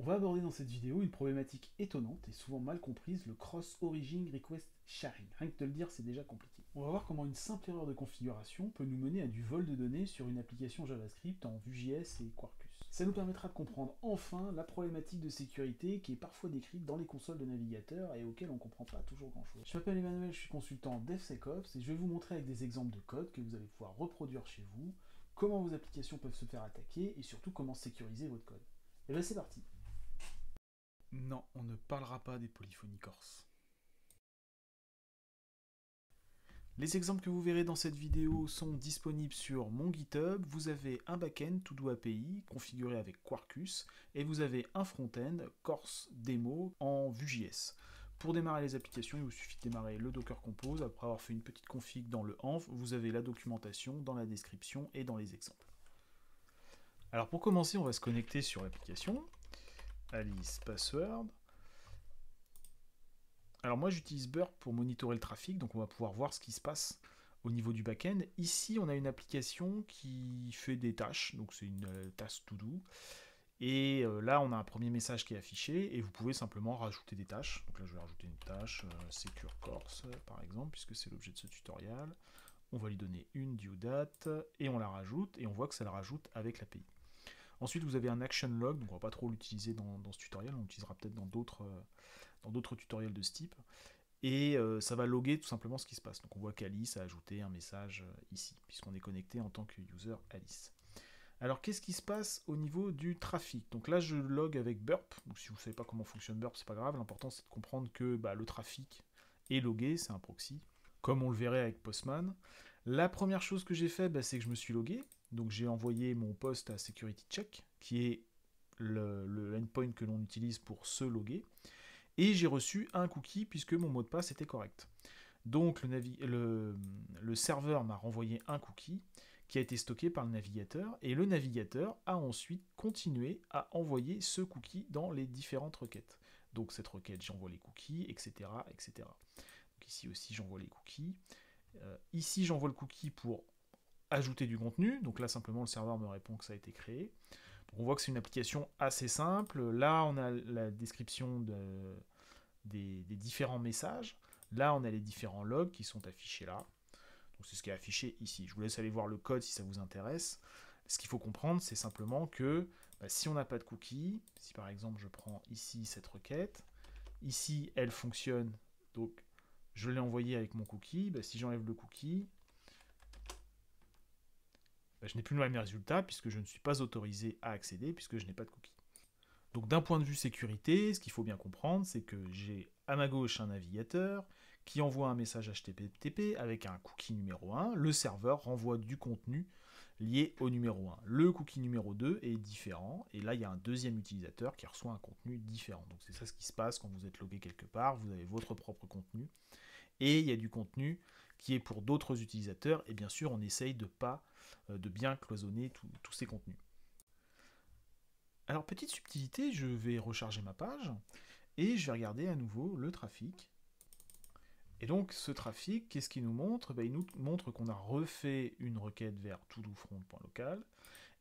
va aborder dans cette vidéo une problématique étonnante et souvent mal comprise, le Cross-Origin Request Sharing. Rien que de le dire, c'est déjà compliqué. On va voir comment une simple erreur de configuration peut nous mener à du vol de données sur une application JavaScript en Vue.js et Quarkus. Ça nous permettra de comprendre enfin la problématique de sécurité qui est parfois décrite dans les consoles de navigateurs et auxquelles on ne comprend pas toujours grand chose. Je m'appelle Emmanuel, je suis consultant DevSecOps et je vais vous montrer avec des exemples de code que vous allez pouvoir reproduire chez vous, comment vos applications peuvent se faire attaquer et surtout comment sécuriser votre code. Et bien c'est parti. Non, on ne parlera pas des polyphonies corses. Les exemples que vous verrez dans cette vidéo sont disponibles sur mon GitHub. Vous avez un backend To-Do API configuré avec Quarkus et vous avez un front-end Corse Demo en Vue.js. Pour démarrer les applications, il vous suffit de démarrer le Docker Compose. Après avoir fait une petite config dans le env, vous avez la documentation dans la description et dans les exemples. Alors pour commencer, on va se connecter sur l'application. Alice Password. Alors moi j'utilise Burp pour monitorer le trafic, donc on va pouvoir voir ce qui se passe au niveau du back-end. Ici on a une application qui fait des tâches, donc c'est une task to do. Et là on a un premier message qui est affiché et vous pouvez simplement rajouter des tâches. Donc là je vais rajouter une tâche, Secure Course par exemple, puisque c'est l'objet de ce tutoriel. On va lui donner une due date et on la rajoute et on voit que ça la rajoute avec l'API. Ensuite, vous avez un action log, donc on ne va pas trop l'utiliser dans ce tutoriel, on l'utilisera peut-être dans d'autres tutoriels de ce type. Et ça va loguer tout simplement ce qui se passe. Donc on voit qu'Alice a ajouté un message ici, puisqu'on est connecté en tant que user Alice. Alors qu'est-ce qui se passe au niveau du trafic? Donc là je log avec Burp, donc si vous ne savez pas comment fonctionne Burp, c'est pas grave, l'important c'est de comprendre que le trafic est logué, c'est un proxy, comme on le verrait avec Postman. La première chose que j'ai fait, c'est que je me suis logué. Donc j'ai envoyé mon post à Security Check, qui est le endpoint que l'on utilise pour se loguer. Et j'ai reçu un cookie puisque mon mot de passe était correct. Donc le serveur m'a renvoyé un cookie qui a été stocké par le navigateur. Et le navigateur a ensuite continué à envoyer ce cookie dans les différentes requêtes. Donc cette requête, j'envoie les cookies, etc. etc. Donc ici aussi, j'envoie les cookies. Ici, j'envoie le cookie pour ajouter du contenu, donc là simplement le serveur me répond que ça a été créé. Donc on voit que c'est une application assez simple. Là on a la description des différents messages. Là on a les différents logs qui sont affichés là. Donc c'est ce qui est affiché ici. Je vous laisse aller voir le code si ça vous intéresse. Ce qu'il faut comprendre, c'est simplement que si on n'a pas de cookie, si par exemple je prends ici cette requête, ici elle fonctionne, donc je l'ai envoyée avec mon cookie, si j'enlève le cookie, je n'ai plus le même résultat puisque je ne suis pas autorisé à accéder puisque je n'ai pas de cookie. Donc d'un point de vue sécurité, ce qu'il faut bien comprendre, c'est que j'ai à ma gauche un navigateur qui envoie un message HTTP avec un cookie numéro 1. Le serveur renvoie du contenu lié au numéro 1. Le cookie numéro 2 est différent et là il y a un deuxième utilisateur qui reçoit un contenu différent. Donc c'est ça ce qui se passe quand vous êtes logué quelque part, vous avez votre propre contenu et il y a du contenu qui est pour d'autres utilisateurs, et bien sûr on essaye de bien cloisonner tous ces contenus. Alors petite subtilité, je vais recharger ma page, et je vais regarder à nouveau le trafic. Et donc ce trafic, qu'est-ce qu'il nous montre? Il nous montre qu'on a refait une requête vers todofront.local,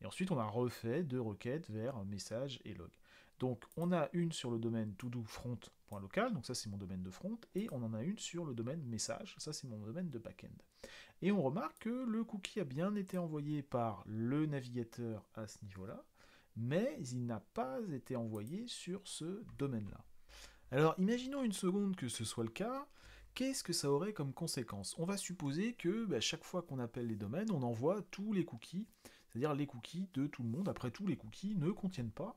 et ensuite on a refait deux requêtes vers message et log. Donc on a une sur le domaine todofront.local, donc ça c'est mon domaine de front, et on en a une sur le domaine message, ça c'est mon domaine de backend. Et on remarque que le cookie a bien été envoyé par le navigateur à ce niveau-là, mais il n'a pas été envoyé sur ce domaine-là. Alors imaginons une seconde que ce soit le cas, qu'est-ce que ça aurait comme conséquence? On va supposer que chaque fois qu'on appelle les domaines, on envoie tous les cookies, c'est-à-dire les cookies de tout le monde. Après tout, les cookies ne contiennent pas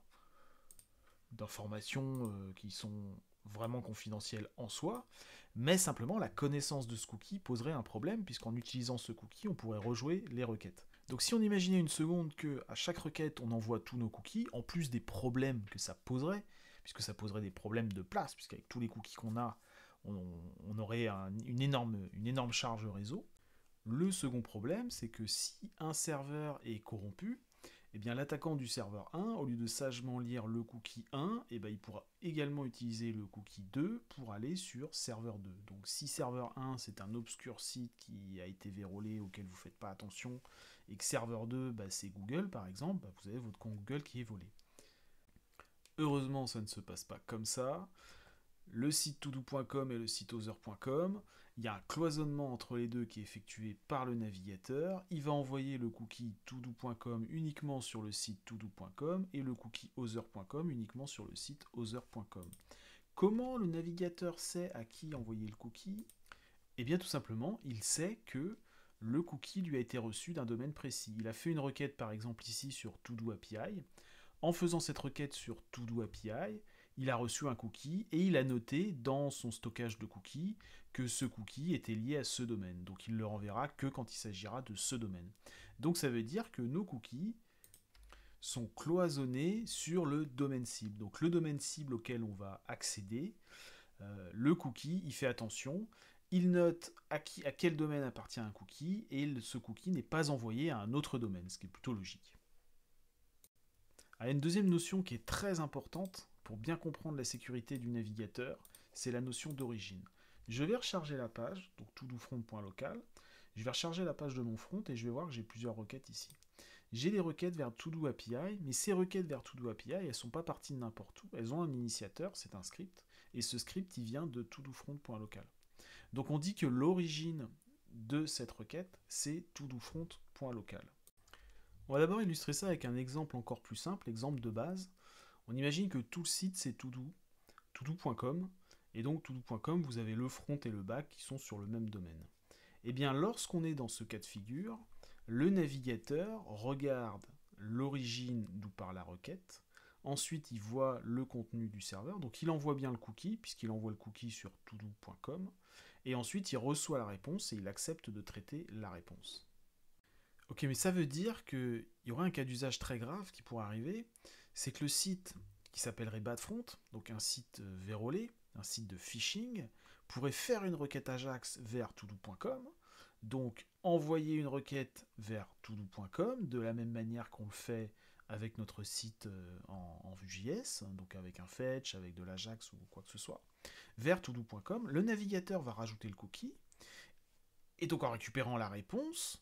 d'informations qui sont vraiment confidentielles en soi, mais simplement la connaissance de ce cookie poserait un problème, puisqu'en utilisant ce cookie, on pourrait rejouer les requêtes. Donc si on imaginait une seconde qu'à chaque requête, on envoie tous nos cookies, en plus des problèmes que ça poserait, puisque ça poserait des problèmes de place, puisqu'avec tous les cookies qu'on a, on aurait une énorme charge réseau. Le second problème, c'est que si un serveur est corrompu, eh bien l'attaquant du serveur 1, au lieu de sagement lire le cookie 1, il pourra également utiliser le cookie 2 pour aller sur serveur 2. Donc si serveur 1 c'est un obscur site qui a été vérolé, auquel vous ne faites pas attention, et que serveur 2 c'est Google par exemple, vous avez votre compte Google qui est volé. Heureusement, ça ne se passe pas comme ça. Le site todo.com et le site other.com, il y a un cloisonnement entre les deux qui est effectué par le navigateur. Il va envoyer le cookie todo.com uniquement sur le site todo.com et le cookie other.com uniquement sur le site other.com. Comment le navigateur sait à qui envoyer le cookie? Eh bien tout simplement, il sait que le cookie lui a été reçu d'un domaine précis. Il a fait une requête par exemple ici sur Todo API. En faisant cette requête sur Todo API, il a reçu un cookie et il a noté dans son stockage de cookies que ce cookie était lié à ce domaine. Donc il ne le renverra que quand il s'agira de ce domaine. Donc ça veut dire que nos cookies sont cloisonnés sur le domaine cible. Donc le domaine cible auquel on va accéder, le cookie, il fait attention, il note à quel domaine appartient un cookie et ce cookie n'est pas envoyé à un autre domaine, ce qui est plutôt logique. Il y a une deuxième notion qui est très importante pour bien comprendre la sécurité du navigateur, c'est la notion d'origine. Je vais recharger la page, donc todofront.local, je vais recharger la page de mon front et je vais voir que j'ai plusieurs requêtes ici. J'ai des requêtes vers Todo API, mais ces requêtes vers Todo API, elles ne sont pas parties de n'importe où, elles ont un initiateur, c'est un script, et ce script, il vient de todofront.local. Donc on dit que l'origine de cette requête, c'est todofront.local. On va d'abord illustrer ça avec un exemple encore plus simple, exemple de base. On imagine que tout le site c'est todo, todo.com, et donc todo.com, vous avez le front et le back qui sont sur le même domaine. Et bien lorsqu'on est dans ce cas de figure, le navigateur regarde l'origine d'où part la requête, ensuite il voit le contenu du serveur, donc il envoie bien le cookie, puisqu'il envoie le cookie sur todo.com, et ensuite il reçoit la réponse et il accepte de traiter la réponse. Ok, mais ça veut dire qu'il y aurait un cas d'usage très grave qui pourrait arriver, c'est que le site qui s'appellerait Badfront, donc un site vérolé, un site de phishing, pourrait faire une requête Ajax vers todo.com, donc envoyer une requête vers todo.com, de la même manière qu'on le fait avec notre site en Vue.js, donc avec un fetch, avec de l'Ajax ou quoi que ce soit, vers todo.com, le navigateur va rajouter le cookie, et donc en récupérant la réponse,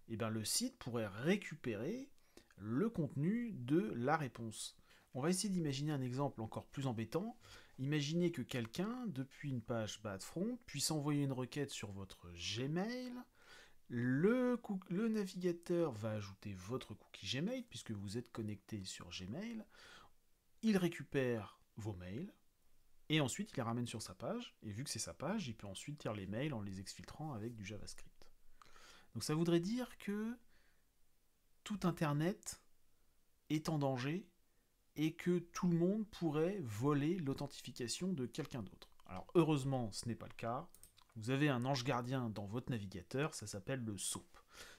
eh bien, le site pourrait récupérer le contenu de la réponse. On va essayer d'imaginer un exemple encore plus embêtant. Imaginez que quelqu'un, depuis une page Badfront, puisse envoyer une requête sur votre Gmail. Le navigateur va ajouter votre cookie Gmail, puisque vous êtes connecté sur Gmail. Il récupère vos mails, et ensuite il les ramène sur sa page. Et vu que c'est sa page, il peut ensuite lire les mails en les exfiltrant avec du JavaScript. Donc ça voudrait dire que tout Internet est en danger et que tout le monde pourrait voler l'authentification de quelqu'un d'autre. Alors heureusement, ce n'est pas le cas. Vous avez un ange gardien dans votre navigateur, ça s'appelle le SOAP.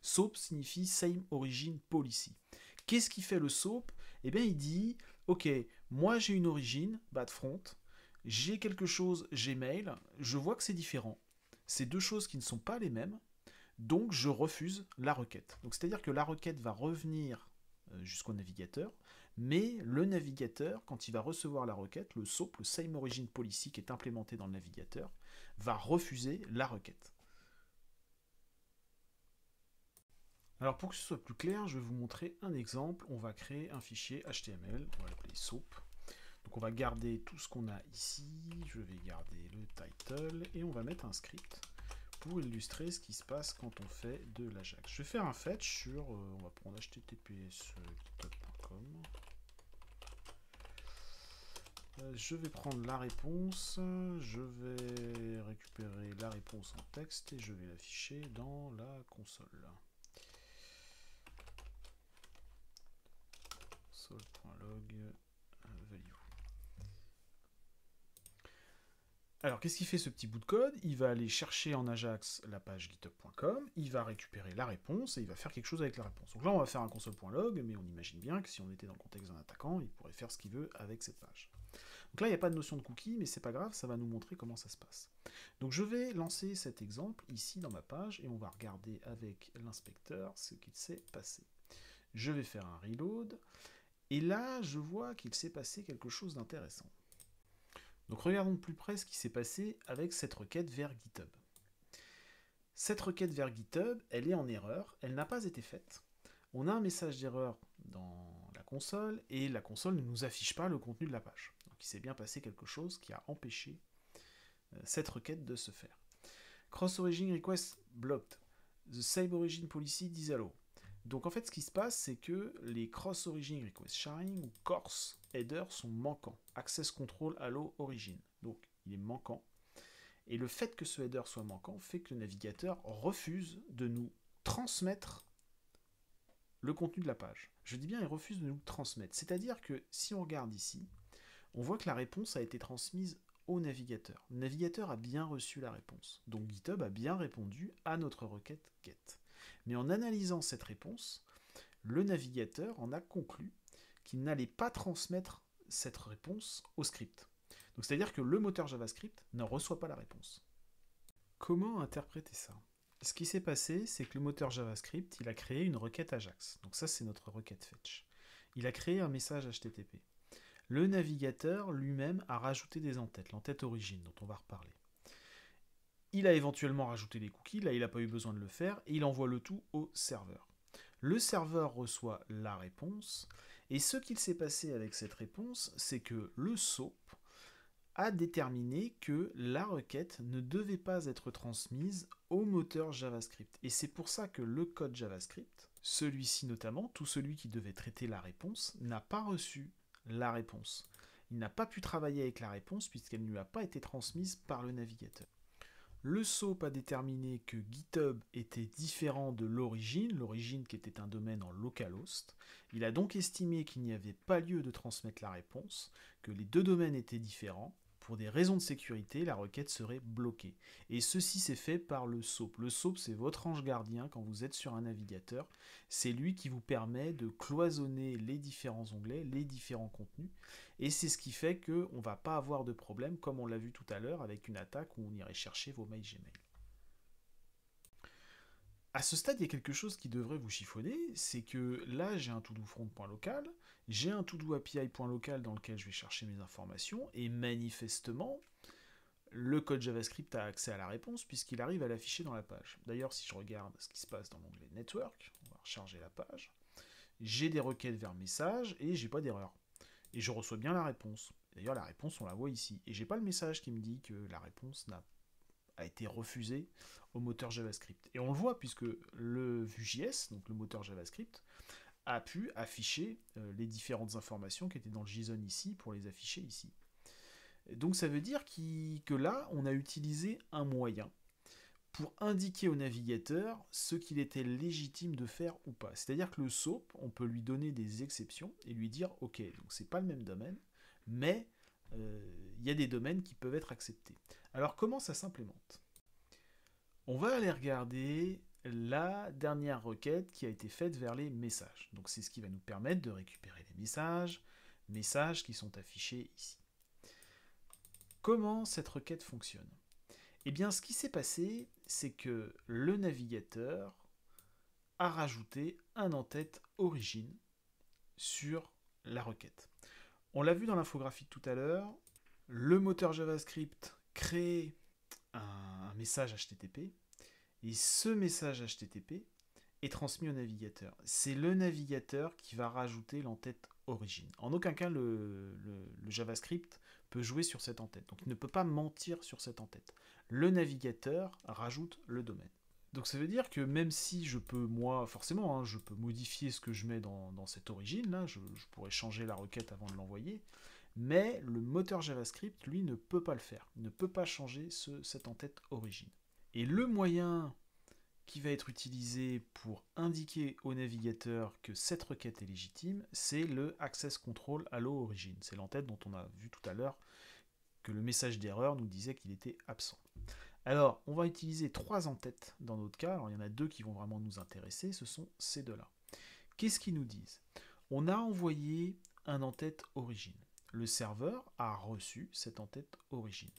SOAP signifie Same Origin Policy. Qu'est-ce qui fait le SOAP? Eh bien, il dit, ok, moi j'ai une origine, Badfront, j'ai quelque chose Gmail, je vois que c'est différent. C'est deux choses qui ne sont pas les mêmes, donc je refuse la requête. Donc c'est-à-dire que la requête va revenir jusqu'au navigateur, mais le navigateur, quand il va recevoir la requête, le SOAP, le Same Origin Policy qui est implémenté dans le navigateur, va refuser la requête. Alors pour que ce soit plus clair, je vais vous montrer un exemple. On va créer un fichier HTML, on va l'appeler SOAP. Donc on va garder tout ce qu'on a ici, je vais garder le title, et on va mettre un script pour illustrer ce qui se passe quand on fait de l'Ajax. Je vais faire un fetch sur, on va prendre https://github.com. Je vais prendre la réponse, je vais récupérer la réponse en texte et je vais l'afficher dans la console. Console.log value. Alors, qu'est-ce qu'il fait ce petit bout de code? Il va aller chercher en Ajax la page github.com, il va récupérer la réponse et il va faire quelque chose avec la réponse. Donc là, on va faire un console.log, mais on imagine bien que si on était dans le contexte d'un attaquant, il pourrait faire ce qu'il veut avec cette page. Donc là, il n'y a pas de notion de cookie, mais c'est pas grave, ça va nous montrer comment ça se passe. Donc je vais lancer cet exemple ici dans ma page et on va regarder avec l'inspecteur ce qu'il s'est passé. Je vais faire un reload et là, je vois qu'il s'est passé quelque chose d'intéressant. Donc regardons de plus près ce qui s'est passé avec cette requête vers GitHub. Cette requête vers GitHub, elle est en erreur, elle n'a pas été faite. On a un message d'erreur dans la console, et la console ne nous affiche pas le contenu de la page. Donc il s'est bien passé quelque chose qui a empêché cette requête de se faire. Cross-origin request blocked. The same origin policy disallow. Donc en fait, ce qui se passe, c'est que les cross-origin request sharing ou CORS headers sont manquants. Access control allow origin. Donc il est manquant. Et le fait que ce header soit manquant fait que le navigateur refuse de nous transmettre le contenu de la page. Je dis bien, il refuse de nous transmettre. C'est-à-dire que si on regarde ici, on voit que la réponse a été transmise au navigateur. Le navigateur a bien reçu la réponse. Donc GitHub a bien répondu à notre requête GET. Mais en analysant cette réponse, le navigateur en a conclu qu'il n'allait pas transmettre cette réponse au script. Donc c'est-à-dire que le moteur JavaScript ne reçoit pas la réponse. Comment interpréter ça ? Ce qui s'est passé, c'est que le moteur JavaScript, il a créé une requête Ajax. Donc ça, c'est notre requête fetch. Il a créé un message HTTP. Le navigateur lui-même a rajouté des entêtes, l'entête origine dont on va reparler. Il a éventuellement rajouté des cookies, là il n'a pas eu besoin de le faire, et il envoie le tout au serveur. Le serveur reçoit la réponse, et ce qu'il s'est passé avec cette réponse, c'est que le SOAP a déterminé que la requête ne devait pas être transmise au moteur JavaScript. Et c'est pour ça que le code JavaScript, celui-ci notamment, tout celui qui devait traiter la réponse, n'a pas reçu la réponse. Il n'a pas pu travailler avec la réponse puisqu'elle ne lui a pas été transmise par le navigateur. Le SOAP a déterminé que GitHub était différent de l'origine qui était un domaine en localhost. Il a donc estimé qu'il n'y avait pas lieu de transmettre la réponse, que les deux domaines étaient différents. Pour des raisons de sécurité, la requête serait bloquée. Et ceci s'est fait par le SOAP. Le SOAP, c'est votre ange gardien quand vous êtes sur un navigateur. C'est lui qui vous permet de cloisonner les différents onglets, les différents contenus. Et c'est ce qui fait qu'on ne va pas avoir de problème, comme on l'a vu tout à l'heure, avec une attaque où on irait chercher vos mails Gmail. À ce stade, il y a quelque chose qui devrait vous chiffonner, c'est que là, j'ai un to-do front.local, j'ai un to-do API.local dans lequel je vais chercher mes informations, et manifestement, le code JavaScript a accès à la réponse puisqu'il arrive à l'afficher dans la page. D'ailleurs, si je regarde ce qui se passe dans l'onglet Network, on va recharger la page, j'ai des requêtes vers message et j'ai pas d'erreur. Et je reçois bien la réponse. D'ailleurs, la réponse, on la voit ici. Et j'ai pas le message qui me dit que la réponse a été refusée au moteur JavaScript. Et on le voit puisque le Vue.js, donc le moteur JavaScript, a pu afficher les différentes informations qui étaient dans le JSON ici pour les afficher ici. Donc ça veut dire que là, on a utilisé un moyen pour indiquer au navigateur ce qu'il était légitime de faire ou pas. C'est-à-dire que le SOAP, on peut lui donner des exceptions et lui dire « Ok, donc c'est pas le même domaine, mais il y a des domaines qui peuvent être acceptés. » Alors comment ça s'implémente ? On va aller regarder la dernière requête qui a été faite vers les messages. Donc c'est ce qui va nous permettre de récupérer les messages qui sont affichés ici. Comment cette requête fonctionne ? Eh bien, ce qui s'est passé, c'est que le navigateur a rajouté un en-tête origine sur la requête. On l'a vu dans l'infographie tout à l'heure, le moteur JavaScript crée un message HTTP, et ce message HTTP est transmis au navigateur. C'est le navigateur qui va rajouter l'entête origine. En aucun cas, le JavaScript peut jouer sur cette entête. Donc il ne peut pas mentir sur cette entête. Le navigateur rajoute le domaine. Donc ça veut dire que même si je peux, moi, forcément, je peux modifier ce que je mets dans cette origine, là, je pourrais changer la requête avant de l'envoyer, mais le moteur JavaScript, lui, ne peut pas le faire. Il ne peut pas changer cette entête origine. Et le moyen qui va être utilisé pour indiquer au navigateur que cette requête est légitime, c'est le Access Control Allow Origin. C'est l'entête dont on a vu tout à l'heure que le message d'erreur nous disait qu'il était absent. Alors, on va utiliser 3 entêtes dans notre cas. Alors, il y en a 2 qui vont vraiment nous intéresser, ce sont ces 2-là. Qu'est-ce qu'ils nous disent ? On a envoyé un entête origine. Le serveur a reçu cette entête origine.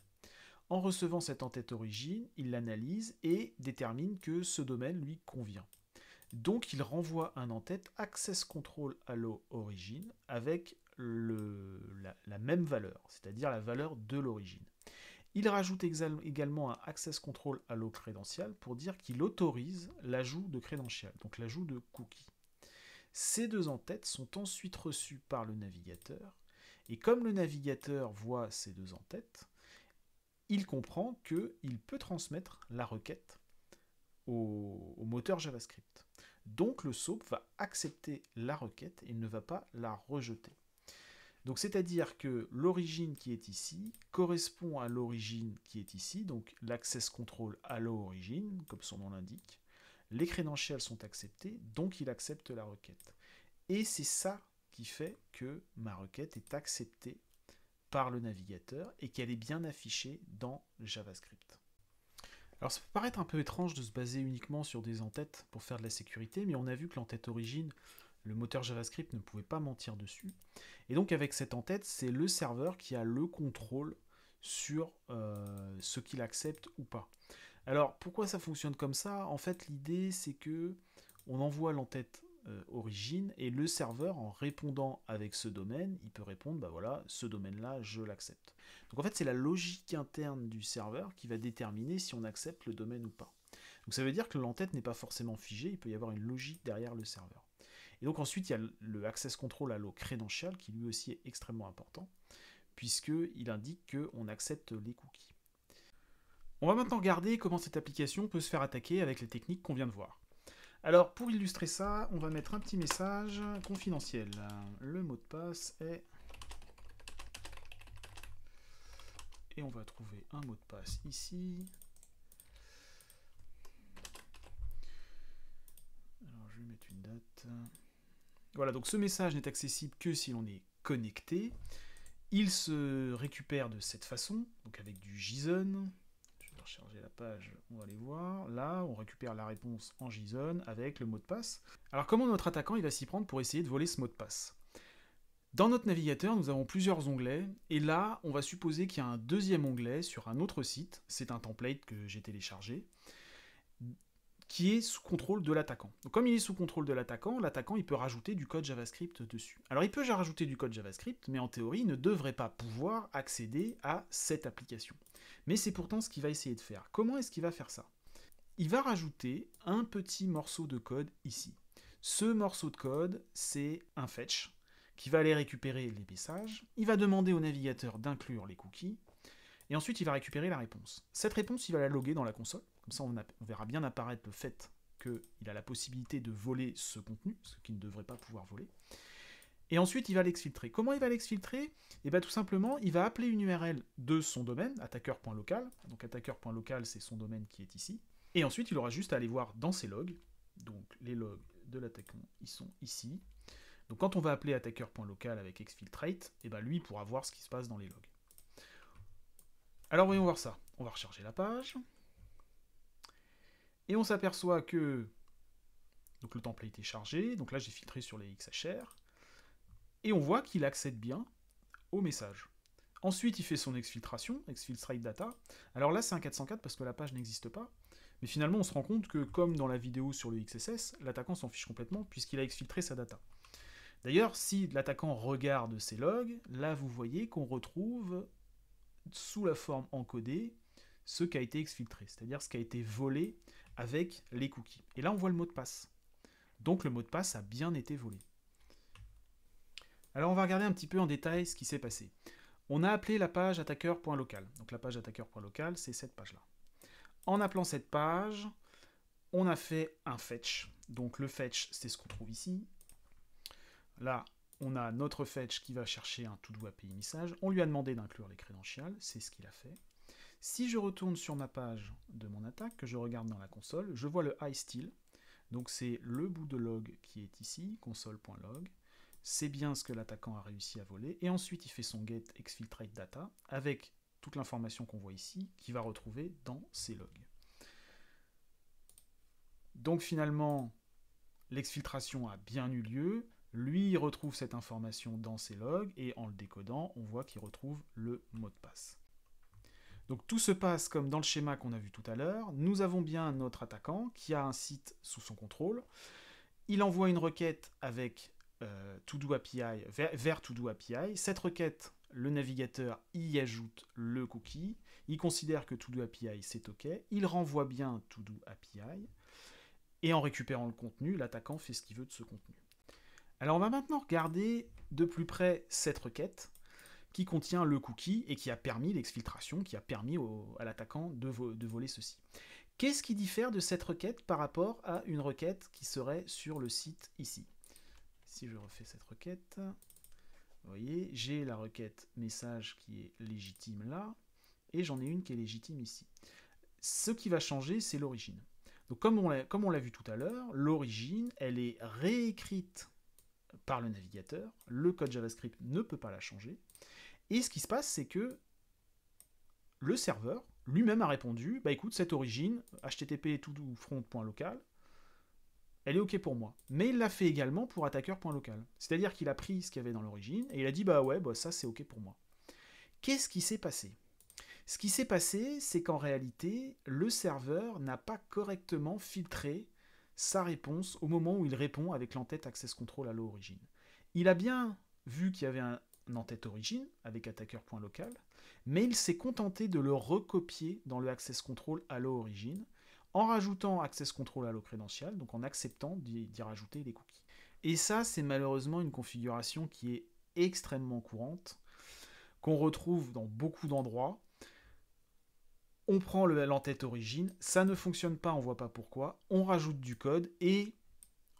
En recevant cette entête origine, il l'analyse et détermine que ce domaine lui convient. Donc il renvoie un entête Access Control Allow Origin avec la même valeur, c'est-à-dire la valeur de l'origine. Il rajoute également un Access Control Allow Credential pour dire qu'il autorise l'ajout de credential, donc l'ajout de cookies. Ces deux en-têtes sont ensuite reçues par le navigateur, et comme le navigateur voit ces deux en-têtes, il comprend qu'il peut transmettre la requête au moteur JavaScript. Donc le SOAP va accepter la requête et ne va pas la rejeter. Donc c'est-à-dire que l'origine qui est ici correspond à l'origine qui est ici, donc l'access control allow origin, comme son nom l'indique. Les credentials sont acceptés, donc il accepte la requête. Et c'est ça qui fait que ma requête est acceptée par le navigateur et qu'elle est bien affichée dans JavaScript. Alors ça peut paraître un peu étrange de se baser uniquement sur des entêtes pour faire de la sécurité, mais on a vu que l'entête origine, le moteur JavaScript ne pouvait pas mentir dessus. Et donc avec cette entête, c'est le serveur qui a le contrôle sur ce qu'il accepte ou pas. Alors pourquoi ça fonctionne comme ça? En fait l'idée c'est que on envoie l'entête origine et le serveur en répondant avec ce domaine, il peut répondre bah voilà, ce domaine-là je l'accepte. Donc en fait c'est la logique interne du serveur qui va déterminer si on accepte le domaine ou pas. Donc ça veut dire que l'entête n'est pas forcément figée, il peut y avoir une logique derrière le serveur. Et donc ensuite il y a le access control allow credential qui lui aussi est extrêmement important puisqu'il indique qu'on accepte les cookies. On va maintenant regarder comment cette application peut se faire attaquer avec les techniques qu'on vient de voir. Alors pour illustrer ça, on va mettre un petit message confidentiel. Le mot de passe est... Et on va trouver un mot de passe ici. Alors je vais mettre une date. Voilà, donc ce message n'est accessible que si l'on est connecté. Il se récupère de cette façon, donc avec du JSON. Je vais recharger la page, on va aller voir. Là, on récupère la réponse en JSON avec le mot de passe. Alors comment notre attaquant il va s'y prendre pour essayer de voler ce mot de passe? Dans notre navigateur, nous avons plusieurs onglets, et là, on va supposer qu'il y a un deuxième onglet sur un autre site, c'est un template que j'ai téléchargé, qui est sous contrôle de l'attaquant. Donc comme il est sous contrôle de l'attaquant, il peut rajouter du code JavaScript dessus. Alors il peut déjà rajouter du code JavaScript, mais en théorie, il ne devrait pas pouvoir accéder à cette application. Mais c'est pourtant ce qu'il va essayer de faire. Comment est-ce qu'il va faire ça? Il va rajouter un petit morceau de code ici. Ce morceau de code, c'est un fetch, qui va aller récupérer les messages, il va demander au navigateur d'inclure les cookies, et ensuite il va récupérer la réponse. Cette réponse, il va la loguer dans la console, comme ça on verra bien apparaître le fait qu'il a la possibilité de voler ce contenu, ce qu'il ne devrait pas pouvoir voler. Et ensuite il va l'exfiltrer. Comment il va l'exfiltrer? Et bien tout simplement, il va appeler une URL de son domaine, attaqueur.local, donc attaqueur.local c'est son domaine qui est ici, et ensuite il aura juste à aller voir dans ses logs, donc les logs de l'attaquant, ils sont ici. Donc quand on va appeler attaqueur.local avec exfiltrate, et ben lui pourra voir ce qui se passe dans les logs. Alors voyons voir ça. On va recharger la page. Et on s'aperçoit que donc le template est chargé. Donc là j'ai filtré sur les XHR. Et on voit qu'il accède bien au message. Ensuite il fait son exfiltration, exfiltrate data. Alors là c'est un 404 parce que la page n'existe pas. Mais finalement on se rend compte que comme dans la vidéo sur le XSS, l'attaquant s'en fiche complètement puisqu'il a exfiltré sa data. D'ailleurs, si l'attaquant regarde ces logs, là vous voyez qu'on retrouve sous la forme encodée ce qui a été exfiltré, c'est-à-dire ce qui a été volé avec les cookies. Et là on voit le mot de passe. Donc le mot de passe a bien été volé. Alors on va regarder un petit peu en détail ce qui s'est passé. On a appelé la page attaqueur.local. Donc la page attaqueur.local, c'est cette page-là. En appelant cette page, on a fait un fetch. Donc le fetch, c'est ce qu'on trouve ici. Là, on a notre fetch qui va chercher un to-do API message. On lui a demandé d'inclure les credentials, c'est ce qu'il a fait. Si je retourne sur ma page de mon attaque, que je regarde dans la console, je vois le iStyle. Donc c'est le bout de log qui est ici, console.log. C'est bien ce que l'attaquant a réussi à voler. Et ensuite, il fait son get exfiltrate data avec toute l'information qu'on voit ici, qu'il va retrouver dans ses logs. Donc finalement, l'exfiltration a bien eu lieu. Lui, il retrouve cette information dans ses logs, et en le décodant, on voit qu'il retrouve le mot de passe. Donc tout se passe comme dans le schéma qu'on a vu tout à l'heure. Nous avons bien notre attaquant qui a un site sous son contrôle. Il envoie une requête avec To-Do API vers To-Do API. Cette requête, le navigateur y ajoute le cookie. Il considère que To-Do API c'est OK. Il renvoie bien To-Do API. Et en récupérant le contenu, l'attaquant fait ce qu'il veut de ce contenu. Alors on va maintenant regarder de plus près cette requête qui contient le cookie et qui a permis l'exfiltration, qui a permis à l'attaquant de voler ceci. Qu'est-ce qui diffère de cette requête par rapport à une requête qui serait sur le site ici? Si je refais cette requête, vous voyez, j'ai la requête message qui est légitime là, et j'en ai une qui est légitime ici. Ce qui va changer, c'est l'origine. Donc comme on l'a vu tout à l'heure, l'origine, elle est réécrite par le navigateur, le code JavaScript ne peut pas la changer, et ce qui se passe, c'est que le serveur lui-même a répondu, bah écoute, cette origine, http todo-front.local, elle est ok pour moi. Mais il l'a fait également pour attaqueur.local. C'est-à-dire qu'il a pris ce qu'il y avait dans l'origine, et il a dit, bah ouais, bah ça c'est ok pour moi. Qu'est-ce qui s'est passé? Ce qui s'est passé, c'est qu'en réalité, le serveur n'a pas correctement filtré sa réponse au moment où il répond avec l'entête access control allo origin. Il a bien vu qu'il y avait un entête origin avec attaqueur.local, mais il s'est contenté de le recopier dans le access control allo origin en rajoutant access control allo credential, donc en acceptant d'y rajouter les cookies. Et ça, c'est malheureusement une configuration qui est extrêmement courante, qu'on retrouve dans beaucoup d'endroits. On prend l'entête origine, ça ne fonctionne pas, on voit pas pourquoi, on rajoute du code et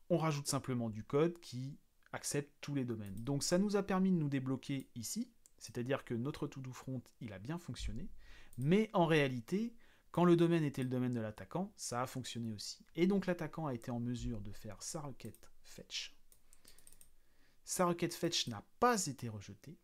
on rajoute simplement du code qui accepte tous les domaines. Donc ça nous a permis de nous débloquer ici, c'est-à-dire que notre to-do front, il a bien fonctionné, mais en réalité, quand le domaine était le domaine de l'attaquant, ça a fonctionné aussi. Et donc l'attaquant a été en mesure de faire sa requête fetch. Sa requête fetch n'a pas été rejetée,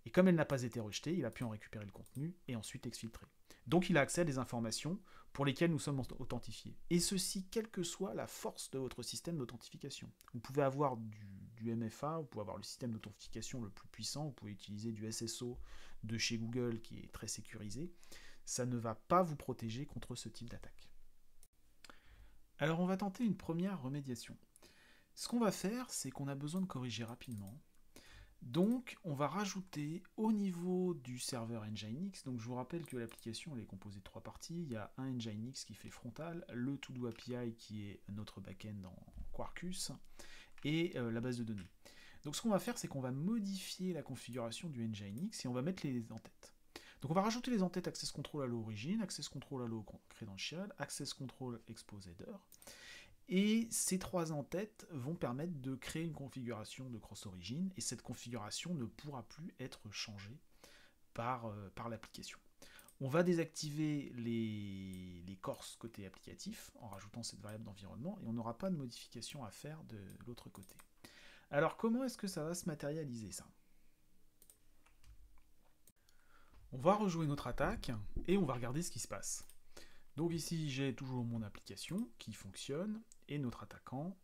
et comme elle n'a pas été rejetée, il a pu en récupérer le contenu et ensuite l'exfiltrer. Donc il a accès à des informations pour lesquelles nous sommes authentifiés. Et ceci, quelle que soit la force de votre système d'authentification. Vous pouvez avoir du MFA, vous pouvez avoir le système d'authentification le plus puissant, vous pouvez utiliser du SSO de chez Google qui est très sécurisé. Ça ne va pas vous protéger contre ce type d'attaque. Alors on va tenter une première remédiation. Ce qu'on va faire, c'est qu'on a besoin de corriger rapidement. Donc, on va rajouter au niveau du serveur Nginx, donc je vous rappelle que l'application est composée de 3 parties. Il y a un Nginx qui fait frontal, le To-Do API qui est notre backend en Quarkus, et la base de données. Donc ce qu'on va faire, c'est qu'on va modifier la configuration du Nginx et on va mettre les entêtes. Donc on va rajouter les entêtes Access Control Allo Origin, Access Control Allo Credential, Access Control Expose Header. Et ces 3 entêtes vont permettre de créer une configuration de cross-origin, et cette configuration ne pourra plus être changée par l'application. On va désactiver les corses côté applicatif en rajoutant cette variable d'environnement, et on n'aura pas de modification à faire de l'autre côté. Alors comment est-ce que ça va se matérialiser ça? On va rejouer notre attaque, et on va regarder ce qui se passe. Donc ici, j'ai toujours mon application qui fonctionne et notre attaquant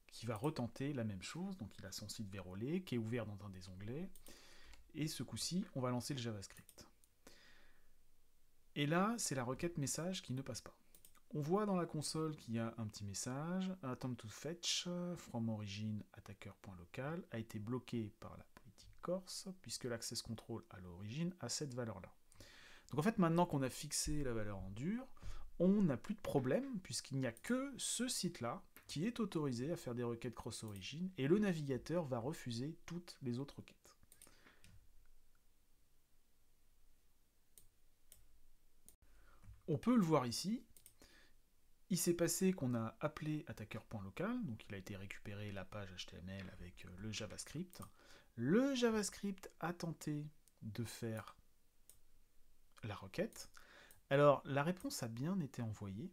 qui va retenter la même chose. Donc il a son site vérolé qui est ouvert dans un des onglets. Et ce coup-ci, on va lancer le JavaScript. Et là, c'est la requête message qui ne passe pas. On voit dans la console qu'il y a un petit message. Attempt to fetch from origin attacker.local a été bloqué par la politique corse puisque l'access control à l'origine a cette valeur-là. Donc en fait, maintenant qu'on a fixé la valeur en dur, on n'a plus de problème, puisqu'il n'y a que ce site-là qui est autorisé à faire des requêtes cross-origin, et le navigateur va refuser toutes les autres requêtes. On peut le voir ici. Il s'est passé qu'on a appelé attaqueur.local, donc il a été récupéré la page HTML avec le JavaScript. Le JavaScript a tenté de faire la requête. Alors, la réponse a bien été envoyée,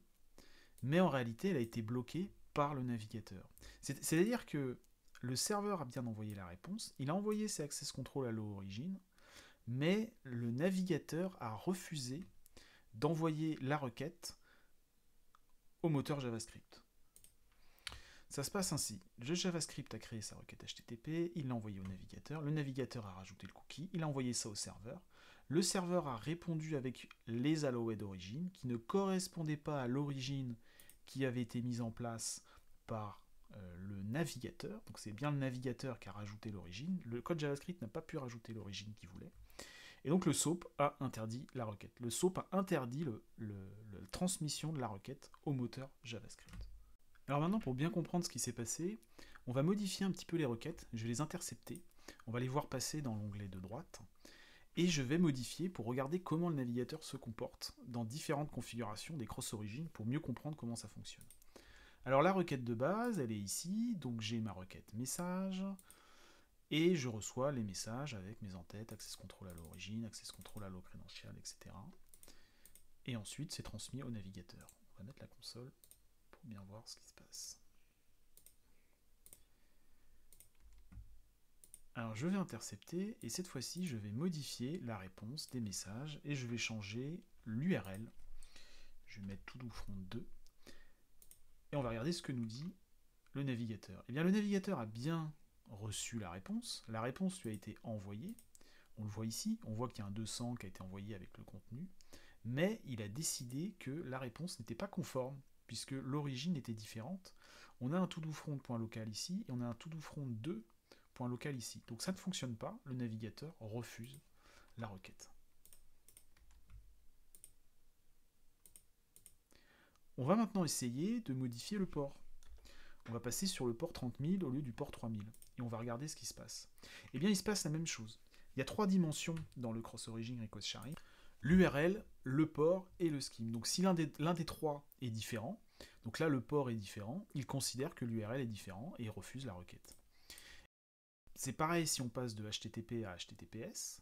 mais en réalité, elle a été bloquée par le navigateur. C'est-à-dire que le serveur a bien envoyé la réponse, il a envoyé ses access control à l'origine, mais le navigateur a refusé d'envoyer la requête au moteur JavaScript. Ça se passe ainsi. Le JavaScript a créé sa requête HTTP, il l'a envoyé au navigateur, le navigateur a rajouté le cookie, il a envoyé ça au serveur. Le serveur a répondu avec les allowed origin qui ne correspondaient pas à l'origine qui avait été mise en place par le navigateur. Donc c'est bien le navigateur qui a rajouté l'origine. Le code JavaScript n'a pas pu rajouter l'origine qu'il voulait. Et donc le SOAP a interdit la requête. Le SOAP a interdit la transmission de la requête au moteur JavaScript. Alors maintenant, pour bien comprendre ce qui s'est passé, On va modifier un petit peu les requêtes, je vais les intercepter, on va les voir passer dans l'onglet de droite, et je vais modifier pour regarder comment le navigateur se comporte dans différentes configurations des cross-origines pour mieux comprendre comment ça fonctionne. Alors la requête de base, elle est ici, donc j'ai ma requête message, et je reçois les messages avec mes entêtes, access control à l'origine, access control à l'eau credential, etc. Et ensuite c'est transmis au navigateur. On va mettre la console pour bien voir ce qui se passe. Alors je vais intercepter, et cette fois-ci je vais modifier la réponse des messages, et je vais changer l'URL. Je vais mettre todoufront 2, et on va regarder ce que nous dit le navigateur. Eh bien le navigateur a bien reçu la réponse lui a été envoyée, on le voit ici, on voit qu'il y a un 200 qui a été envoyé avec le contenu, mais il a décidé que la réponse n'était pas conforme, puisque l'origine était différente. On a un todoufront.local ici, et on a un todoufront2.local ici. Donc ça ne fonctionne pas, le navigateur refuse la requête. On va maintenant essayer de modifier le port. On va passer sur le port 30 000 au lieu du port 3000, et on va regarder ce qui se passe. Eh bien il se passe la même chose. Il y a 3 dimensions dans le cross-origin request sharing. L'URL, le port et le scheme. Donc si l'un des 3 est différent, donc là le port est différent, il considère que l'URL est différent et il refuse la requête. C'est pareil si on passe de HTTP à HTTPS.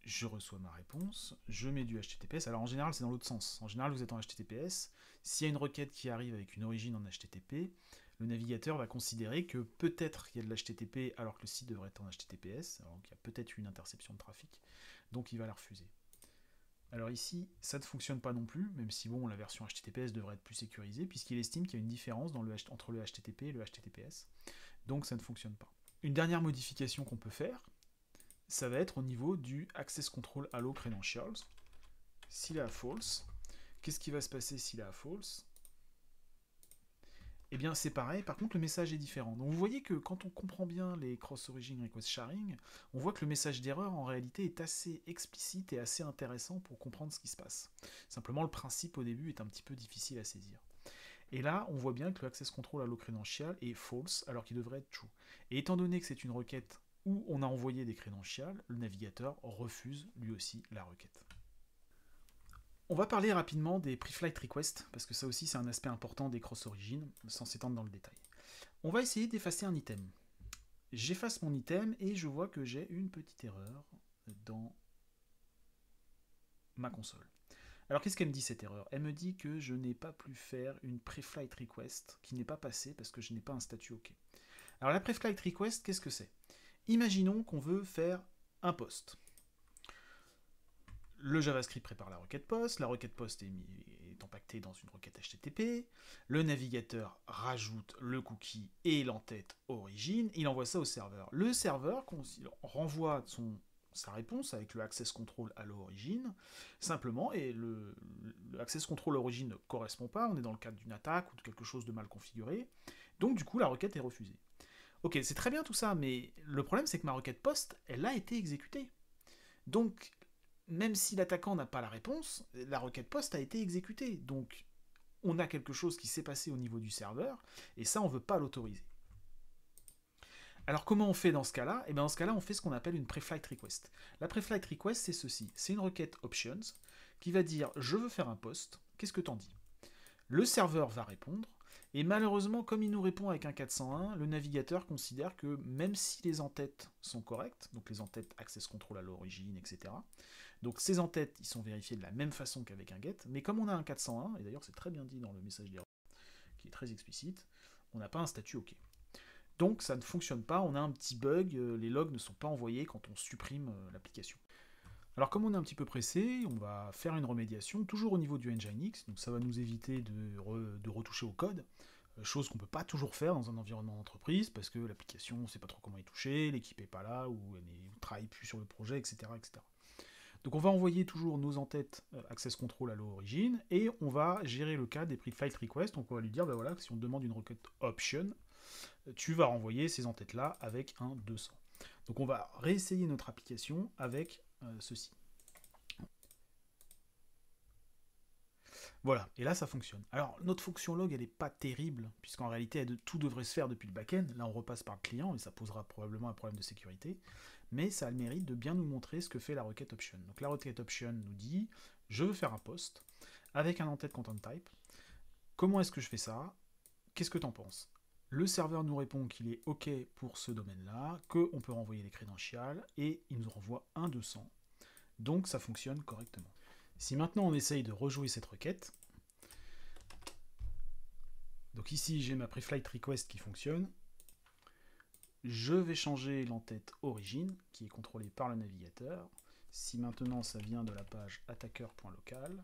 Je reçois ma réponse, je mets du HTTPS. Alors en général c'est dans l'autre sens. En général vous êtes en HTTPS. S'il y a une requête qui arrive avec une origine en HTTP, le navigateur va considérer que peut-être il y a de l'HTTP alors que le site devrait être en HTTPS, alors qu'il y a peut-être une interception de trafic, donc il va la refuser. Alors ici, ça ne fonctionne pas non plus, même si bon, la version HTTPS devrait être plus sécurisée, puisqu'il estime qu'il y a une différence entre le HTTP et le HTTPS, donc ça ne fonctionne pas. Une dernière modification qu'on peut faire, ça va être au niveau du Access Control Allow Credentials. S'il est à false, qu'est-ce qui va se passer s'il est à false? Eh bien c'est pareil, par contre le message est différent. Donc vous voyez que quand on comprend bien les cross-origin request sharing, on voit que le message d'erreur en réalité est assez explicite et assez intéressant pour comprendre ce qui se passe. Simplement le principe au début est un petit peu difficile à saisir. Et là on voit bien que le access control allow credential est false alors qu'il devrait être true. Et étant donné que c'est une requête où on a envoyé des credentials, le navigateur refuse lui aussi la requête. On va parler rapidement des pre-flight requests, parce que ça aussi c'est un aspect important des cross-origines, sans s'étendre dans le détail. On va essayer d'effacer un item. J'efface mon item et je vois que j'ai une petite erreur dans ma console. Alors qu'est-ce qu'elle me dit cette erreur? Elle me dit que je n'ai pas pu faire une pre-flight request qui n'est pas passée parce que je n'ai pas un statut OK. Alors la pre-flight request, qu'est-ce que c'est? Imaginons qu'on veut faire un post. Le JavaScript prépare la requête post est empaquetée dans une requête HTTP, le navigateur rajoute le cookie et l'entête origine, il envoie ça au serveur. Le serveur renvoie sa réponse avec le access control à l'origine, simplement, et le access control origine ne correspond pas, on est dans le cadre d'une attaque ou de quelque chose de mal configuré, donc du coup la requête est refusée. Ok, c'est très bien tout ça, mais le problème c'est que ma requête post, elle a été exécutée. Donc, même si l'attaquant n'a pas la réponse, la requête post a été exécutée. Donc, on a quelque chose qui s'est passé au niveau du serveur, et ça, on ne veut pas l'autoriser. Alors, comment on fait dans ce cas-là? Et bien, dans ce cas-là, on fait ce qu'on appelle une pre-flight request. La pre-flight request, c'est ceci. C'est une requête options qui va dire « je veux faire un post, qu'est-ce que t'en dis ?» Le serveur va répondre, et malheureusement, comme il nous répond avec un 401, le navigateur considère que même si les entêtes sont correctes, donc les entêtes access control à l'origine, etc., donc ces entêtes, ils sont vérifiés de la même façon qu'avec un get, mais comme on a un 401, et d'ailleurs c'est très bien dit dans le message d'erreur, qui est très explicite, on n'a pas un statut OK. Donc ça ne fonctionne pas, on a un petit bug, les logs ne sont pas envoyés quand on supprime l'application. Alors comme on est un petit peu pressé, on va faire une remédiation, toujours au niveau du Nginx, donc ça va nous éviter de retoucher au code, chose qu'on ne peut pas toujours faire dans un environnement d'entreprise, parce que l'application, on ne sait pas trop comment y toucher, l'équipe n'est pas là, ou elle ne travaille plus sur le projet, etc., etc. Donc on va envoyer toujours nos entêtes access control à l'origine, et on va gérer le cas des pre-flight requests, donc on va lui dire, ben voilà, si on demande une requête option, tu vas renvoyer ces entêtes-là avec un 200. Donc on va réessayer notre application avec ceci. Voilà, et là ça fonctionne. Alors notre fonction log elle n'est pas terrible, puisqu'en réalité tout devrait se faire depuis le back-end. Là on repasse par le client et ça posera probablement un problème de sécurité, mais ça a le mérite de bien nous montrer ce que fait la requête option. Donc la requête option nous dit je veux faire un post avec un en-tête content type. Comment est-ce que je fais ça? Qu'est-ce que t'en penses? Le serveur nous répond qu'il est OK pour ce domaine-là, qu'on peut renvoyer les credentials, et il nous renvoie un 200. Donc ça fonctionne correctement. Si maintenant on essaye de rejouer cette requête, donc ici j'ai ma preflight request qui fonctionne, je vais changer l'entête origine, qui est contrôlée par le navigateur. Si maintenant ça vient de la page attacker.local,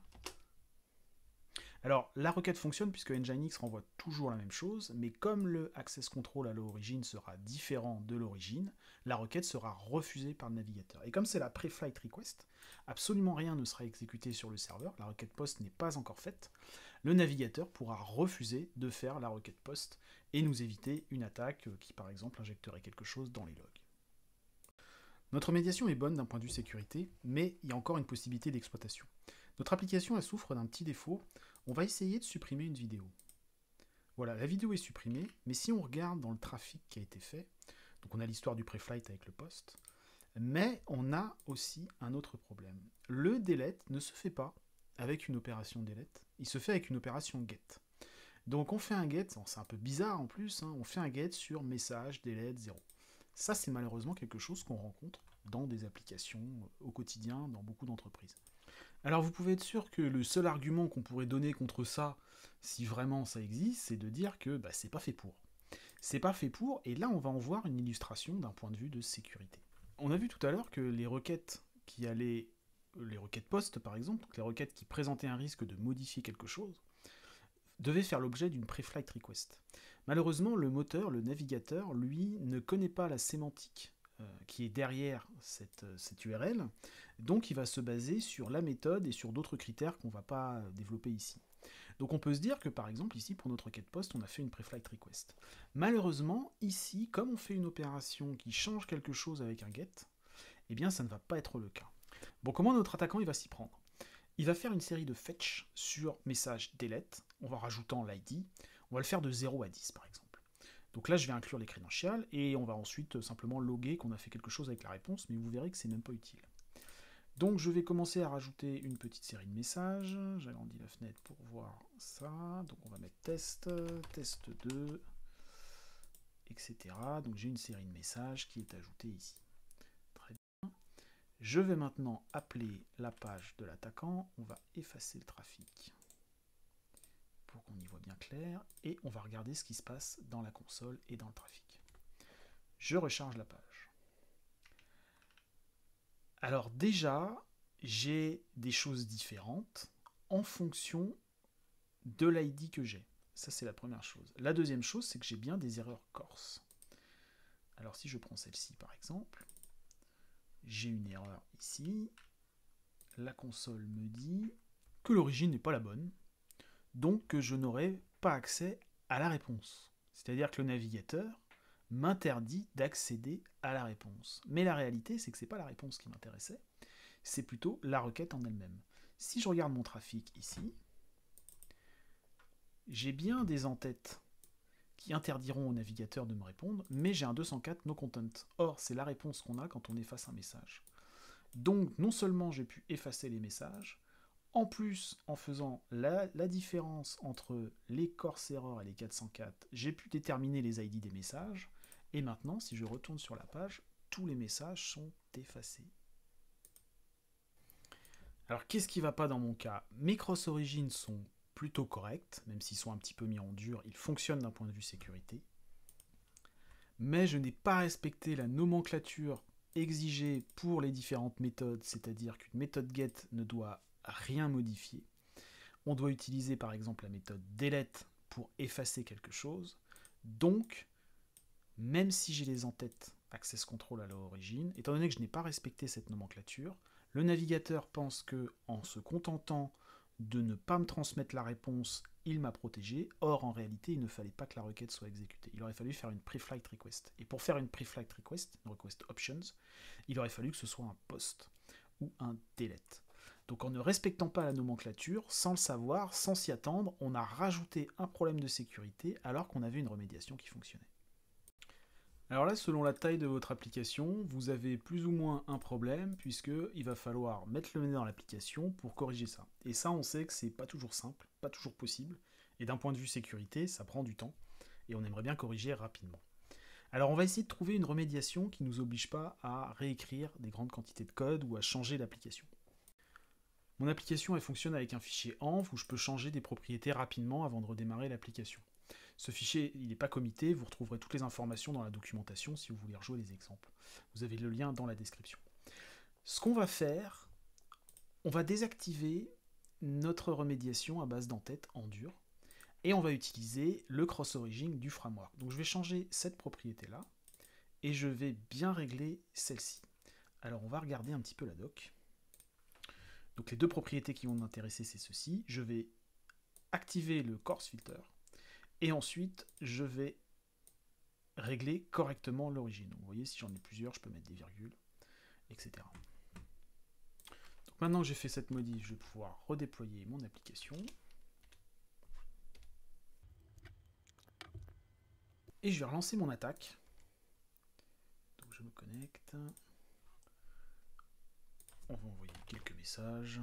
alors, la requête fonctionne puisque Nginx renvoie toujours la même chose, mais comme le access control à l'origine sera différent de l'origine, la requête sera refusée par le navigateur. Et comme c'est la pre-flight request, absolument rien ne sera exécuté sur le serveur, la requête post n'est pas encore faite, le navigateur pourra refuser de faire la requête post et nous éviter une attaque qui, par exemple, injecterait quelque chose dans les logs. Notre médiation est bonne d'un point de vue sécurité, mais il y a encore une possibilité d'exploitation. Notre application elle souffre d'un petit défaut. On va essayer de supprimer une vidéo. Voilà, la vidéo est supprimée, mais si on regarde dans le trafic qui a été fait, donc on a l'histoire du preflight avec le post, mais on a aussi un autre problème. Le delete ne se fait pas avec une opération delete, il se fait avec une opération get. Donc on fait un get, c'est un peu bizarre en plus, on fait un get sur message delete 0. Ça c'est malheureusement quelque chose qu'on rencontre dans des applications au quotidien, dans beaucoup d'entreprises. Alors vous pouvez être sûr que le seul argument qu'on pourrait donner contre ça, si vraiment ça existe, c'est de dire que c'est pas fait pour. C'est pas fait pour, et là on va en voir une illustration d'un point de vue de sécurité. On a vu tout à l'heure que les requêtes qui allaient, les requêtes post par exemple, donc les requêtes qui présentaient un risque de modifier quelque chose, devaient faire l'objet d'une pre-flight request. Malheureusement, le moteur, le navigateur, lui, ne connaît pas la sémantique qui est derrière cette URL, donc il va se baser sur la méthode et sur d'autres critères qu'on ne va pas développer ici. Donc on peut se dire que par exemple ici pour notre requête post on a fait une preflight request. Malheureusement ici comme on fait une opération qui change quelque chose avec un get, eh bien ça ne va pas être le cas. Bon, comment notre attaquant il va s'y prendre? Il va faire une série de fetch sur message delete en rajoutant l'ID. On va le faire de 0 à 10 par exemple. Donc là, je vais inclure les credentials et on va ensuite simplement loguer qu'on a fait quelque chose avec la réponse, mais vous verrez que c'est même pas utile. Donc je vais commencer à rajouter une petite série de messages. J'agrandis la fenêtre pour voir ça. Donc on va mettre test, test 2, etc. Donc j'ai une série de messages qui est ajoutée ici. Très bien. Je vais maintenant appeler la page de l'attaquant. On va effacer le trafic pour qu'on y voit bien clair, et on va regarder ce qui se passe dans la console et dans le trafic. Je recharge la page. Alors déjà, j'ai des choses différentes en fonction de l'ID que j'ai. Ça, c'est la première chose. La deuxième chose, c'est que j'ai bien des erreurs corse. Alors si je prends celle-ci par exemple, j'ai une erreur ici. La console me dit que l'origine n'est pas la bonne, donc que je n'aurai pas accès à la réponse. C'est-à-dire que le navigateur m'interdit d'accéder à la réponse. Mais la réalité, c'est que ce n'est pas la réponse qui m'intéressait, c'est plutôt la requête en elle-même. Si je regarde mon trafic ici, j'ai bien des entêtes qui interdiront au navigateur de me répondre, mais j'ai un 204 no content. Or, c'est la réponse qu'on a quand on efface un message. Donc, non seulement j'ai pu effacer les messages, en plus, en faisant la différence entre les corse error et les 404, j'ai pu déterminer les ID des messages, et maintenant, si je retourne sur la page, tous les messages sont effacés. Alors, qu'est-ce qui ne va pas dans mon cas? Mes cross origins sont plutôt corrects, même s'ils sont un petit peu mis en dur, ils fonctionnent d'un point de vue sécurité. Mais je n'ai pas respecté la nomenclature exigée pour les différentes méthodes, c'est-à-dire qu'une méthode get ne doit rien modifier. On doit utiliser par exemple la méthode delete pour effacer quelque chose. Donc, même si j'ai les entêtes access control à l'origine, étant donné que je n'ai pas respecté cette nomenclature, le navigateur pense que en se contentant de ne pas me transmettre la réponse, il m'a protégé. Or, en réalité, il ne fallait pas que la requête soit exécutée. Il aurait fallu faire une pre-flight request. Et pour faire une pre-flight request, une request options, il aurait fallu que ce soit un post ou un delete. Donc en ne respectant pas la nomenclature, sans le savoir, sans s'y attendre, on a rajouté un problème de sécurité alors qu'on avait une remédiation qui fonctionnait. Alors là, selon la taille de votre application, vous avez plus ou moins un problème, puisqu'il va falloir mettre le nez dans l'application pour corriger ça. Et ça, on sait que c'est pas toujours simple, pas toujours possible, et d'un point de vue sécurité, ça prend du temps, et on aimerait bien corriger rapidement. Alors on va essayer de trouver une remédiation qui ne nous oblige pas à réécrire des grandes quantités de code ou à changer l'application. Mon application elle fonctionne avec un fichier env où je peux changer des propriétés rapidement avant de redémarrer l'application. Ce fichier il n'est pas commité, vous retrouverez toutes les informations dans la documentation si vous voulez rejouer les exemples. Vous avez le lien dans la description. Ce qu'on va faire, on va désactiver notre remédiation à base d'entête en dur et on va utiliser le cross-origin du framework. Donc je vais changer cette propriété-là et je vais bien régler celle-ci. Alors on va regarder un petit peu la doc. Donc les deux propriétés qui vont m'intéresser, c'est ceci. Je vais activer le coarse filter et ensuite je vais régler correctement l'origine. Vous voyez, si j'en ai plusieurs, je peux mettre des virgules, etc. Donc maintenant que j'ai fait cette modif, je vais pouvoir redéployer mon application. Et je vais relancer mon attaque. Donc je me connecte. On va envoyer quelques messages.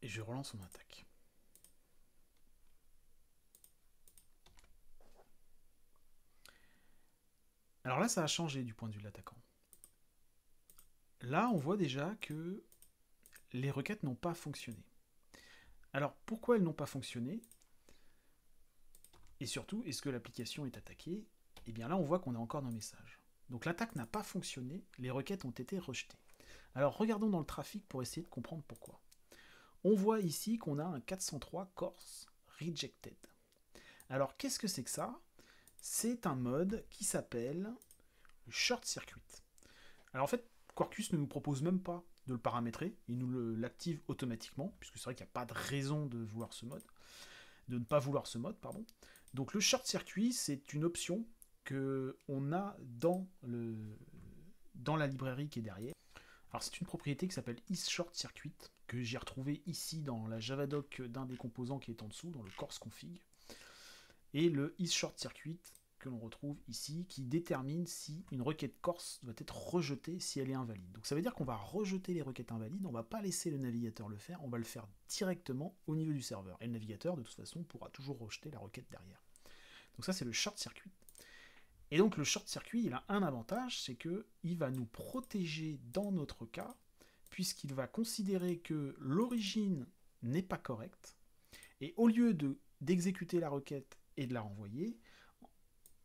Et je relance mon attaque. Alors là, ça a changé du point de vue de l'attaquant. Là, on voit déjà que les requêtes n'ont pas fonctionné. Alors, pourquoi elles n'ont pas fonctionné? Et surtout, est-ce que l'application est attaquée? Eh bien là, on voit qu'on a encore nos messages. Donc l'attaque n'a pas fonctionné, les requêtes ont été rejetées. Alors regardons dans le trafic pour essayer de comprendre pourquoi. On voit ici qu'on a un 403 coarse rejected. Alors qu'est-ce que c'est que ça? C'est un mode qui s'appelle le short circuit. Alors en fait, Quarkus ne nous propose même pas de le paramétrer, il nous l'active automatiquement, puisque c'est vrai qu'il n'y a pas de raison de vouloir ce mode, de ne pas vouloir ce mode, pardon. Donc le short circuit, c'est une option qu'on a dans la librairie qui est derrière. Alors c'est une propriété qui s'appelle isShortCircuit, que j'ai retrouvé ici dans la javadoc d'un des composants qui est en dessous, dans le coarse config. Et le isShortCircuit que l'on retrouve ici, qui détermine si une requête coarse doit être rejetée si elle est invalide. Donc ça veut dire qu'on va rejeter les requêtes invalides, on ne va pas laisser le navigateur le faire, on va le faire directement au niveau du serveur. Et le navigateur, de toute façon, pourra toujours rejeter la requête derrière. Donc ça, c'est le short circuit. Et donc le short circuit, il a un avantage, c'est qu'il va nous protéger dans notre cas, puisqu'il va considérer que l'origine n'est pas correcte, et au lieu d'exécuter la requête et de la renvoyer,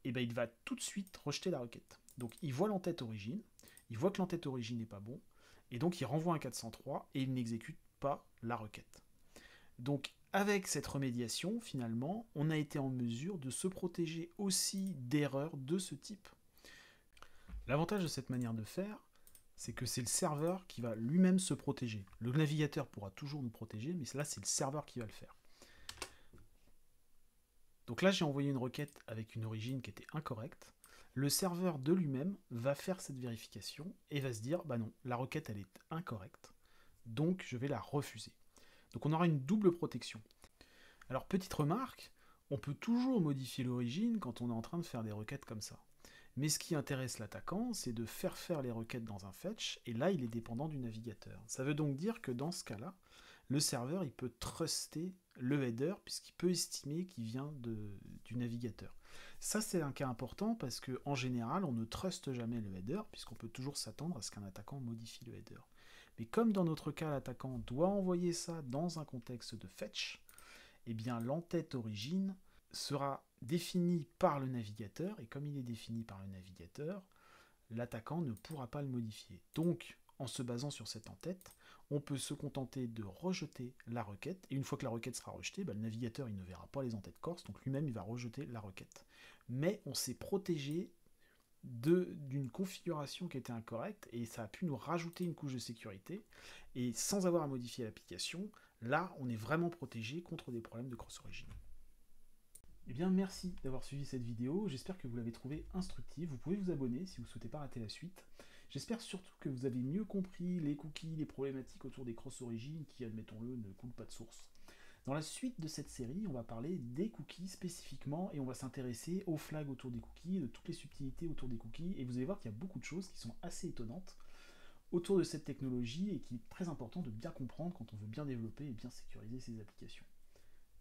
eh ben, il va tout de suite rejeter la requête. Donc il voit l'entête origine, il voit que l'entête origine n'est pas bon, et donc il renvoie un 403 et il n'exécute pas la requête. Donc avec cette remédiation, finalement, on a été en mesure de se protéger aussi d'erreurs de ce type. L'avantage de cette manière de faire, c'est que c'est le serveur qui va lui-même se protéger. Le navigateur pourra toujours nous protéger, mais là, c'est le serveur qui va le faire. Donc là, j'ai envoyé une requête avec une origine qui était incorrecte. Le serveur de lui-même va faire cette vérification et va se dire, bah non, la requête, elle est incorrecte, donc je vais la refuser. Donc on aura une double protection. Alors petite remarque, on peut toujours modifier l'origine quand on est en train de faire des requêtes comme ça. Mais ce qui intéresse l'attaquant, c'est de faire les requêtes dans un fetch, et là il est dépendant du navigateur. Ça veut donc dire que dans ce cas-là, le serveur il peut truster le header, puisqu'il peut estimer qu'il vient du navigateur. Ça c'est un cas important, parce qu'en général, on ne truste jamais le header, puisqu'on peut toujours s'attendre à ce qu'un attaquant modifie le header. Mais comme dans notre cas, l'attaquant doit envoyer ça dans un contexte de fetch, eh bien l'entête origine sera définie par le navigateur, et comme il est défini par le navigateur, l'attaquant ne pourra pas le modifier. Donc, en se basant sur cette entête, on peut se contenter de rejeter la requête, et une fois que la requête sera rejetée, le navigateur il ne verra pas les entêtes corse, donc lui-même il va rejeter la requête. Mais on s'est protégé d'une configuration qui était incorrecte, et ça a pu nous rajouter une couche de sécurité, et sans avoir à modifier l'application, là on est vraiment protégé contre des problèmes de cross-origin. Eh bien merci d'avoir suivi cette vidéo, j'espère que vous l'avez trouvée instructive, vous pouvez vous abonner si vous ne souhaitez pas rater la suite. J'espère surtout que vous avez mieux compris les cookies, les problématiques autour des cross-origines qui, admettons-le, ne coulent pas de source. Dans la suite de cette série, on va parler des cookies spécifiquement et on va s'intéresser aux flags autour des cookies, de toutes les subtilités autour des cookies, et vous allez voir qu'il y a beaucoup de choses qui sont assez étonnantes autour de cette technologie et qu'il est très important de bien comprendre quand on veut bien développer et bien sécuriser ses applications.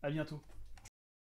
A bientôt.